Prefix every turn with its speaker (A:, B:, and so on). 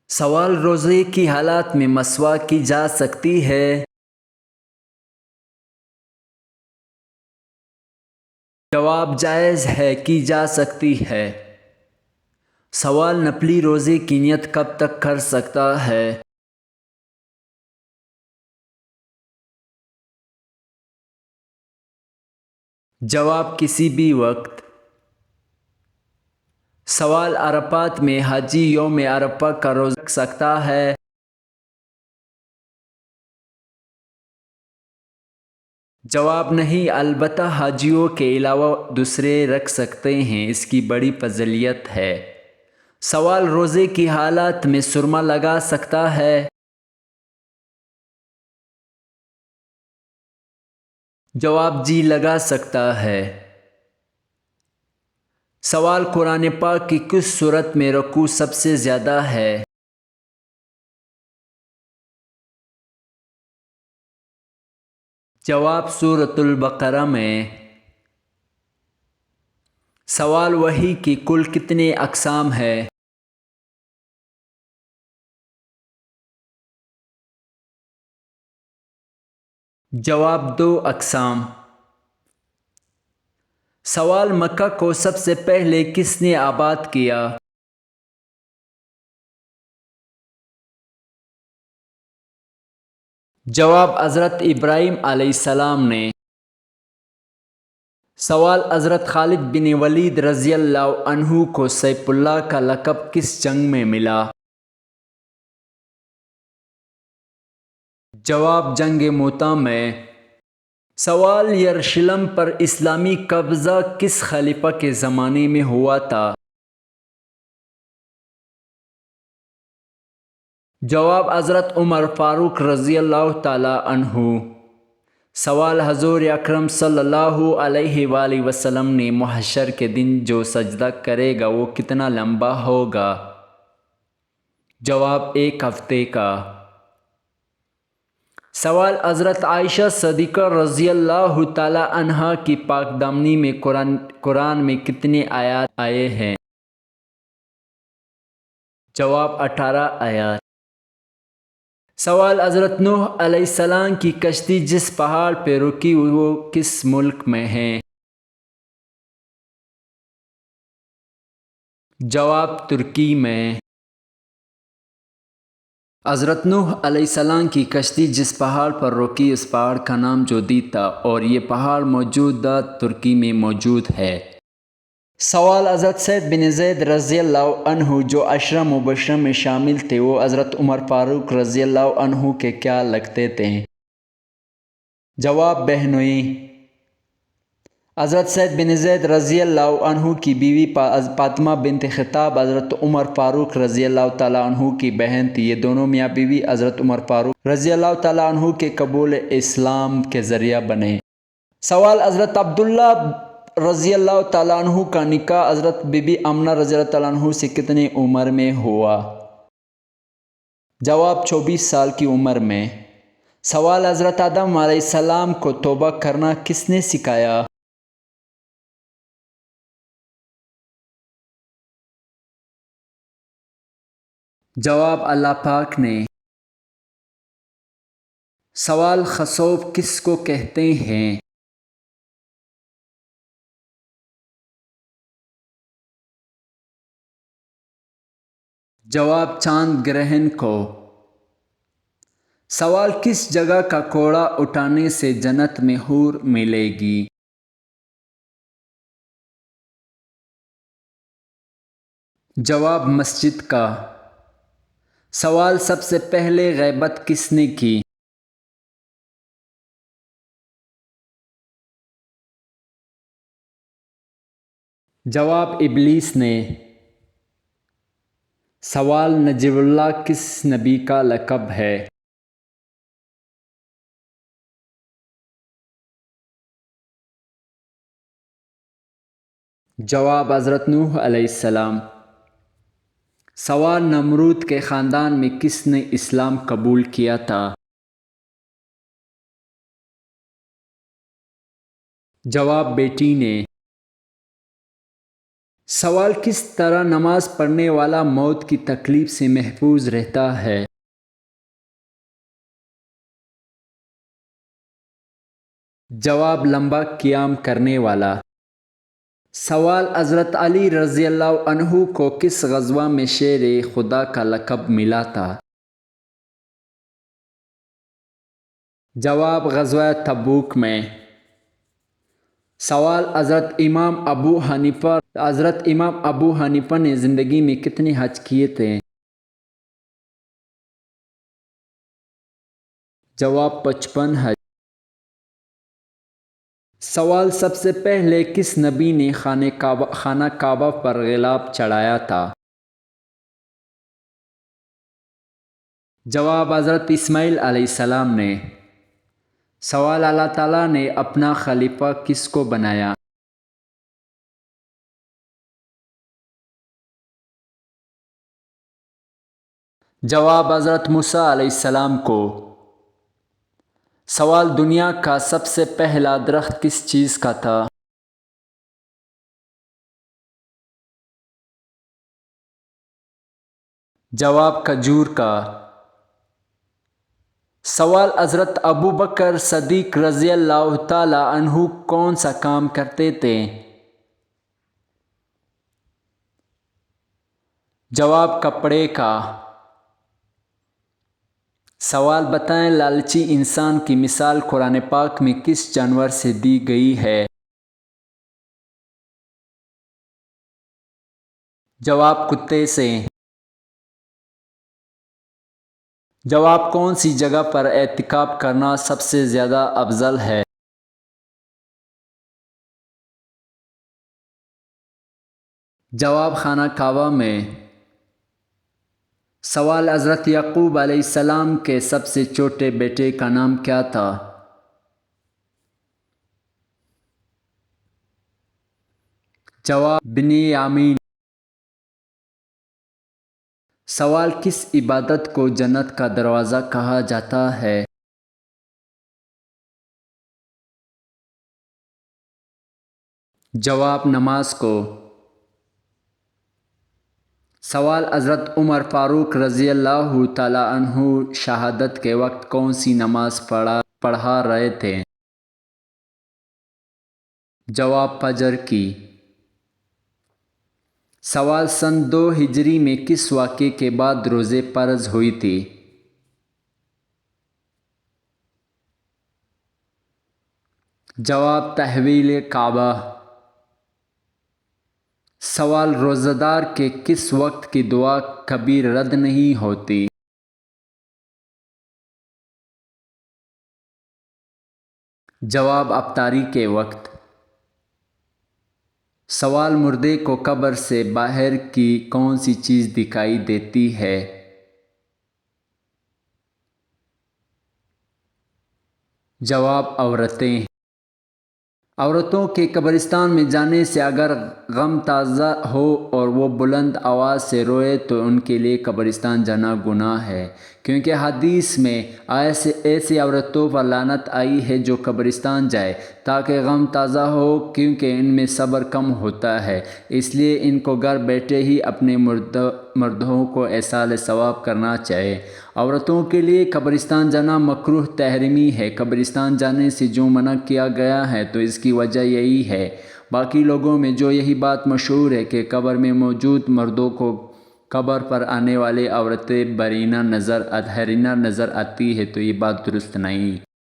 A: سوال روزے کی حالات میں مسواک کی جا سکتی ہے؟ جواب جائز ہے، کی جا سکتی ہے۔ سوال نفلی روزے کی نیت کب تک کر سکتا ہے؟ جواب کسی بھی وقت۔ سوال عرفات میں حاجی یوم عرفہ کا روزہ رکھ سکتا ہے؟ جواب نہیں، البتہ حاجیوں کے علاوہ دوسرے رکھ سکتے ہیں، اس کی بڑی فضیلت ہے۔ سوال روزے کی حالات میں سرما لگا سکتا ہے؟ جواب جی، لگا سکتا ہے۔ سوال قرآن پاک کی کس سورت میں رکوع سب سے زیادہ ہے؟ جواب سورۃ البقرہ میں۔ سوال وحی کی کل کتنے اقسام ہے؟ جواب 2 اقسام۔ سوال مکہ کو سب سے پہلے کس نے آباد کیا؟ جواب حضرت ابراہیم علیہ السلام نے۔ سوال حضرت خالد بن ولید رضی اللہ عنہ کو سیف اللہ کا لقب کس جنگ میں ملا؟ جواب جنگ موتا میں۔ سوال یروشلم پر اسلامی قبضہ کس خلیفہ کے زمانے میں ہوا تھا؟ جواب حضرت عمر فاروق رضی اللہ تعالی عنہ۔ سوال حضور اکرم صلی اللہ علیہ وآلہ وسلم نے محشر کے دن جو سجدہ کرے گا وہ کتنا لمبا ہوگا؟ جواب 1 ہفتے کا۔ سوال حضرت عائشہ صدیقہ رضی اللہ تعالی عنہا کی پاک دامنی میں قرآن میں کتنے آیات آئے ہیں؟ جواب 18 آیات۔ سوال حضرت نوح علیہ السلام کی کشتی جس پہاڑ پہ رکی وہ کس ملک میں ہے؟ جواب ترکی میں۔ حضرت نوح علیہ السلام کی کشتی جس پہاڑ پر رکی اس پہاڑ کا نام جودی تھا، اور یہ پہاڑ موجودہ ترکی میں موجود ہے۔ سوال حضرت سعید بن زید رضی اللہ عنہ جو عشرہ مبشرہ میں شامل تھے وہ حضرت عمر فاروق رضی اللہ عنہ کے کیا لگتے تھے؟ جواب بہنوئی۔ حضرت سعید بن زید رضی اللہ عنہ کی بیوی فاطمہ بنت خطاب حضرت عمر فاروق رضی اللہ تعالیٰ عنہ کی بہن تھی۔ یہ دونوں میاں بیوی حضرت عمر فاروق رضی اللہ تعالیٰ عنہ کے قبول اسلام کے ذریعہ بنے۔ سوال حضرت عبداللہ رضی اللہ تعالیٰ عنہ کا نکاح حضرت بی بی آمنہ رضی اللہ تعالیٰ عنہ سے کتنی عمر میں ہوا؟ جواب 24 سال کی عمر میں۔ سوال حضرت آدم علیہ السلام کو توبہ کرنا کس نے سکھایا؟ جواب اللہ پاک نے۔ سوال خسوف کس کو کہتے ہیں؟ جواب چاند گرہن کو۔ سوال کس جگہ کا کوڑا اٹھانے سے جنت میں حور ملے گی؟ جواب مسجد کا۔ سوال سب سے پہلے غیبت کس نے کی؟ جواب ابلیس نے۔ سوال نجیب اللہ کس نبی کا لقب ہے؟ جواب حضرت نوح علیہ السلام۔ سوال نمرود کے خاندان میں کس نے اسلام قبول کیا تھا؟ جواب بیٹی نے۔ سوال: کس طرح نماز پڑھنے والا موت کی تکلیف سے محفوظ رہتا ہے؟ جواب: لمبا قیام کرنے والا۔ سوال: حضرت علی رضی اللہ عنہ کو کس غزوہ میں شیر خدا کا لقب ملا تھا؟ جواب: غزوہ تبوک میں۔ سوال: حضرت امام ابو حنیفہ نے زندگی میں کتنے حج کیے تھے؟ جواب: 55 حج۔ سوال: سب سے پہلے کس نبی نے خانہ کعبہ پر غلاف چڑھایا تھا؟ جواب: حضرت اسماعیل علیہ السلام نے۔ سوال: اللہ تعالیٰ نے اپنا خلیفہ کس کو بنایا؟ جواب: حضرت موسیٰ علیہ السلام کو۔ سوال: دنیا کا سب سے پہلا درخت کس چیز کا تھا؟ جواب: کھجور کا۔ سوال: حضرت ابوبکر صدیق رضی اللہ تعالی عنہ کون سا کام کرتے تھے؟ جواب: کپڑے کا۔ سوال: بتائیں لالچی انسان کی مثال قرآن پاک میں کس جانور سے دی گئی ہے؟ جواب: کتے سے۔ جواب: کون سی جگہ پر اعتکاف کرنا سب سے زیادہ افضل ہے؟ جواب: خانہ کعبہ میں۔ سوال: حضرت یعقوب علیہ السلام کے سب سے چھوٹے بیٹے کا نام کیا تھا؟ جواب: بنیامین۔ سوال: کس عبادت کو جنت کا دروازہ کہا جاتا ہے؟ جواب: نماز کو۔ سوال: حضرت عمر فاروق رضی اللہ تعالی عنہ شہادت کے وقت کون سی نماز پڑھا رہے تھے؟ جواب: فجر کی۔ سوال: سن 2 ہجری میں کس واقعے کے بعد روزے فرض ہوئی تھی؟ جواب: تحویل کعبہ۔ سوال: روزہ دار کے کس وقت کی دعا کبھی رد نہیں ہوتی؟ جواب: افطاری کے وقت۔ سوال: مردے کو قبر سے باہر کی کون سی چیز دکھائی دیتی ہے؟ جواب: عورتیں۔ عورتوں کے قبرستان میں جانے سے اگر غم تازہ ہو اور وہ بلند آواز سے روئے تو ان کے لیے قبرستان جانا گناہ ہے، کیونکہ حدیث میں ایسی عورتوں پر لعنت آئی ہے جو قبرستان جائے تاکہ غم تازہ ہو، کیونکہ ان میں صبر کم ہوتا ہے، اس لیے ان کو گھر بیٹھے ہی اپنے مردوں کو ایصال ثواب کرنا چاہیے۔ عورتوں کے لیے قبرستان جانا مکروہ تحریمی ہے۔ قبرستان جانے سے جو منع کیا گیا ہے تو اس کی وجہ یہی ہے۔ باقی لوگوں میں جو یہی بات مشہور ہے کہ قبر میں موجود مردوں کو قبر پر آنے والی عورتیں حیرینہ نظر آتی ہے تو یہ بات درست نہیں۔